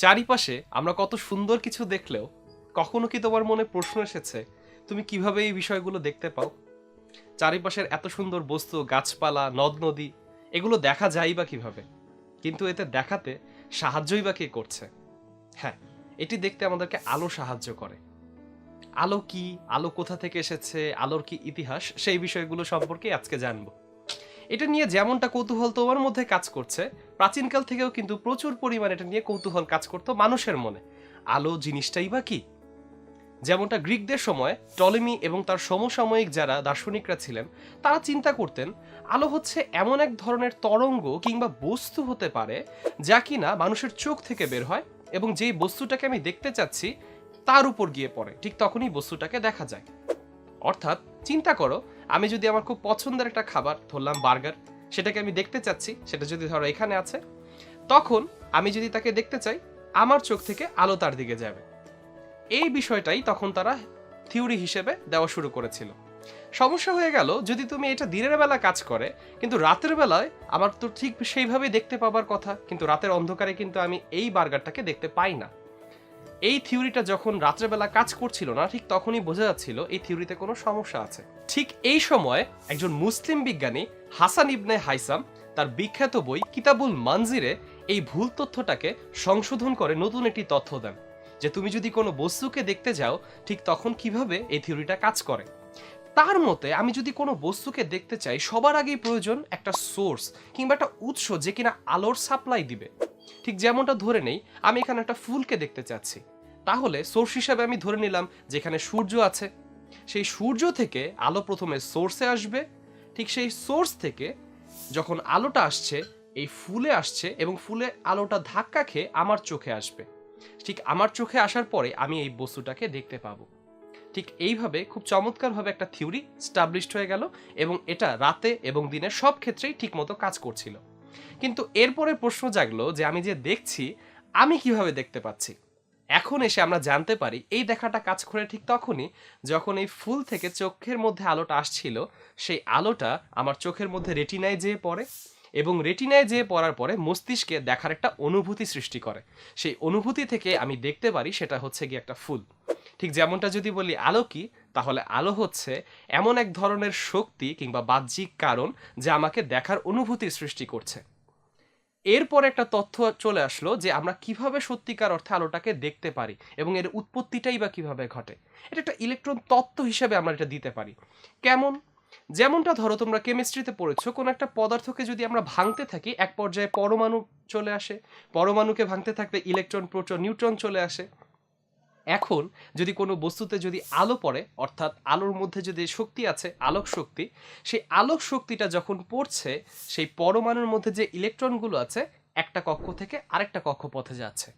চারিপাশে আমরা কত সুন্দর কিছু দেখলেও কখনো কি তোমার মনে প্রশ্ন এসেছে তুমি কিভাবে এই বিষয়গুলো দেখতে পাও? চারিপাশের এত সুন্দর বস্তু, গাছপালা, নদ নদী, এগুলো দেখা যায় বা কিভাবে? কিন্তু এতে দেখাতে সাহায্যই বা কে করছে? হ্যাঁ, এটি দেখতে আমাদেরকে আলো সাহায্য করে। আলো কি, আলো কোথা থেকে এসেছে, আলোর কি ইতিহাস, সেই বিষয়গুলো সম্পর্কে আজকে জানবো। এটা নিয়ে যেমনটা কৌতূহল তোমার মধ্যে কাজ করছে, প্রাচীনকাল থেকেও কিন্তু প্রচুর পরিমাণে এটা নিয়ে কৌতূহল কাজ করতো মানুষের মনে। আলো জিনিসটাই বা কি? যেমনটা গ্রিকদের সময় টলেমি এবং তার সমসাময়িক যারা দার্শনিকরা ছিলেন, তারা চিন্তা করতেন আলো হচ্ছে এমন এক ধরনের তরঙ্গ কিংবা বস্তু হতে পারে যা কিনা মানুষের চোখ থেকে বের হয় এবং যেই বস্তুটাকে আমি দেখতে চাচ্ছি তার উপর গিয়ে পড়ে, ঠিক তখনই বস্তুটাকে দেখা যায়। অর্থাৎ চিন্তা করো, আমি যদি আমার খুব পছন্দের একটা খাবার ধরলাম বার্গার, সেটাকে আমি দেখতে চাচ্ছি, সেটা যদি ধরো এখানে আছে, তখন আমি যদি তাকে দেখতে চাই আমার চোখ থেকে আলো তার দিকে যাবে। এই বিষয়টাই তখন তারা থিওরি হিসেবে দেওয়া শুরু করেছিল। সমস্যা হয়ে গেল যদি তুমি এটা দিনের বেলা কাজ করে, কিন্তু রাতের বেলায় আমার তো ঠিক সেইভাবেই দেখতে পাবার কথা, কিন্তু রাতের অন্ধকারে কিন্তু আমি এই বার্গারটাকে দেখতে পাই না। এই থিওরিটা যখন রাত্রেবেলা কাজ করছিল না, ঠিক তখনই বোঝা যাচ্ছিল এই থিওরিতে কোনো সমস্যা আছে। ঠিক এই সময় একজন মুসলিম বিজ্ঞানী হাসান ইবনে হাইসাম তার বিখ্যাত বই কিতাবুল মানজিরে এই ভুল তথ্যটাকে সংশোধন করে নতুন একটি তথ্য দেন, যে তুমি যদি কোনো বস্তুকে দেখতে যাও ঠিক তখন কিভাবে এই থিওরিটা কাজ করে। তার মতে আমি যদি কোনো বস্তুকে দেখতে চাই, সবার আগেই প্রয়োজন একটা সোর্স কিংবা একটা উৎস যে কিনা আলোর সাপ্লাই দিবে। ঠিক যেমনটা ধরে নেই আমি এখানে একটা ফুলকে দেখতে চাচ্ছি, তাহলে সোর্স হিসাবে আমি ধরে নিলাম যেখানে সূর্য আছে, সেই সূর্য থেকে আলো প্রথমে সোর্সে আসবে, ঠিক সেই সোর্স থেকে যখন আলোটা আসছে এই ফুলে আসছে এবং ফুলে আলোটা ধাক্কা খেয়ে আমার চোখে আসবে, ঠিক আমার চোখে আসার পরে আমি এই বস্তুটাকে দেখতে পাবো। ঠিক এইভাবে খুব চমৎকারভাবে একটা থিওরি স্টাবলিশড হয়ে গেল এবং এটা রাতে এবং দিনের সব ক্ষেত্রেই ঠিকমতো কাজ করছিল। কিন্তু এরপরে প্রশ্ন জাগলো যে আমি যে দেখছি, আমি কিভাবে দেখতে পাচ্ছি? এখন এসে আমরা জানতে পারি এই দেখাটা কাজ করে ঠিক তখনই যখন এই ফুল থেকে চোখের মধ্যে আলোটা আসছিল, সেই আলোটা আমার চোখের মধ্যে রেটিনায় যেয়ে পড়ে এবং রেটিনায় যেয়ে পড়ার পরে মস্তিষ্কে দেখার একটা অনুভূতি সৃষ্টি করে। সেই অনুভূতি থেকে আমি দেখতে পারি সেটা হচ্ছে গিয়ে একটা ফুল। ঠিক যেমনটা যদি বলি আলো কি, তাহলে আলো হচ্ছে এমন এক ধরনের শক্তি কিংবা বাহ্যিক কারণ যা আমাকে দেখার অনুভূতির সৃষ্টি করছে। এরপর একটা তথ্য চলে আসলো যে আমরা কিভাবে সত্যিকার অর্থে আলোটাকে দেখতে পারি এবং এর উৎপত্তিটাই বা কিভাবে ঘটে। এটা একটা ইলেকট্রন তত্ত্ব হিসেবে আমরা এটা দিতে পারি। কেমন? যেমনটা ধরো তোমরা কেমিস্ট্রিতে পড়েছো, কোন একটা পদার্থকে যদি আমরা ভাঙতে থাকি এক পর্যায়ে পরমাণু চলে আসে, পরমাণুকে ভাঙতে থাকলে ইলেকট্রন, প্রোটন, নিউট্রন চলে আসে। এখন যদি কোনো বস্তুতে যদি আলো পড়ে, অর্থাৎ আলোর মধ্যে যদি শক্তি আছে, আলোক শক্তি, সেই আলোক শক্তিটা যখন পড়ছে সেই পরমাণুর মধ্যে যে ইলেকট্রনগুলো আছে একটা কক্ষ থেকে আরেকটা কক্ষপথে যাচ্ছে,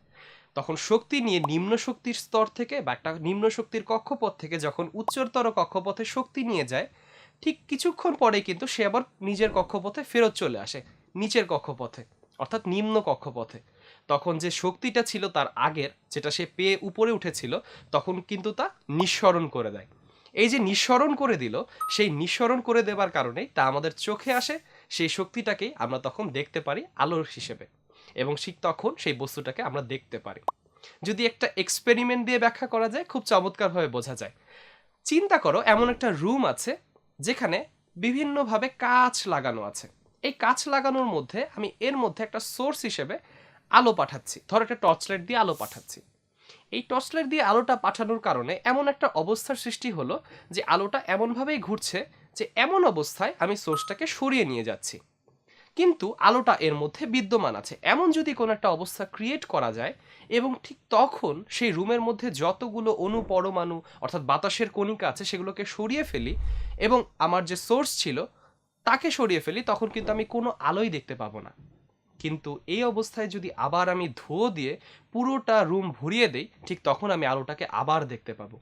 তখন শক্তি নিয়ে নিম্ন শক্তির স্তর থেকে বা একটা নিম্ন শক্তির কক্ষপথ থেকে যখন উচ্চতর কক্ষপথে শক্তি নিয়ে যায়, ঠিক কিছুক্ষণ পরেই কিন্তু সে আবার নিজের কক্ষপথে ফেরত চলে আসে, নিচের কক্ষপথে, অর্থাৎ নিম্ন কক্ষপথে। তখন যে শক্তিটা ছিল তার আগের, যেটা সে পেয়ে উপরে উঠেছিল, তখন কিন্তু তা নিঃসরণ করে দেয়। এই যে নিঃসরণ করে দিল, সেই নিঃসরণ করে দেবার কারণেই তা আমাদের চোখে আসে, সেই শক্তিটাকেই আমরা তখন দেখতে পারি আলোর হিসেবে এবং ঠিক তখন সেই বস্তুটাকে আমরা দেখতে পারি। যদি একটা এক্সপেরিমেন্ট দিয়ে ব্যাখ্যা করা যায় খুব চমৎকারভাবে বোঝা যায়। চিন্তা করো এমন একটা রুম আছে যেখানে বিভিন্নভাবে কাঁচ লাগানো আছে। এই কাঁচ লাগানোর মধ্যে আমি এর মধ্যে একটা সোর্স হিসেবে আলো পাঠাচ্ছি, ধর একটা টর্চ লাইট দিয়ে আলো পাঠাচ্ছি। এই টর্চ লাইট দিয়ে আলোটা পাঠানোর কারণে এমন একটা অবস্থার সৃষ্টি হলো যে আলোটা এমনভাবেই ঘুরছে যে এমন অবস্থায় আমি সোর্সটাকে সরিয়ে নিয়ে যাচ্ছি, কিন্তু আলোটা এর মধ্যে বিদ্যমান আছে। এমন যদি কোনো একটা অবস্থা ক্রিয়েট করা যায় এবং ঠিক তখন সেই রুমের মধ্যে যতগুলো অণু, পরমাণু অর্থাৎ বাতাসের কণিকা আছে সেগুলোকে সরিয়ে ফেলি এবং আমার যে সোর্স ছিল তাকে সরিয়ে ফেলি, তখন কিন্তু আমি কোনো আলোই দেখতে পাবো না। কিন্তু এই অবস্থায় যদি আবার আমি ধুয়ো দিয়ে পুরোটা রুম ভরিয়ে দেই, ঠিক তখন আমি আলোটাকে আবার দেখতে পাবো।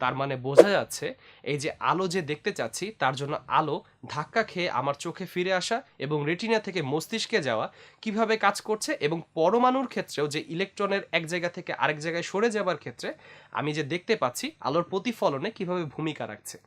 তার মানে বোঝা যাচ্ছে এই যে আলো যে দেখতে চাচ্ছি তার জন্য আলো ধাক্কা খেয়ে আমার চোখে ফিরে আসা এবং রেটিনা থেকে মস্তিষ্কে যাওয়া কিভাবে কাজ করছে, এবং পরমাণুর ক্ষেত্রেও যে ইলেকট্রনের এক জায়গা থেকে আরেক জায়গায় সরে যাবার ক্ষেত্রে আমি যে দেখতে পাচ্ছি আলোর প্রতিফলনে কিভাবে ভূমিকা রাখছে।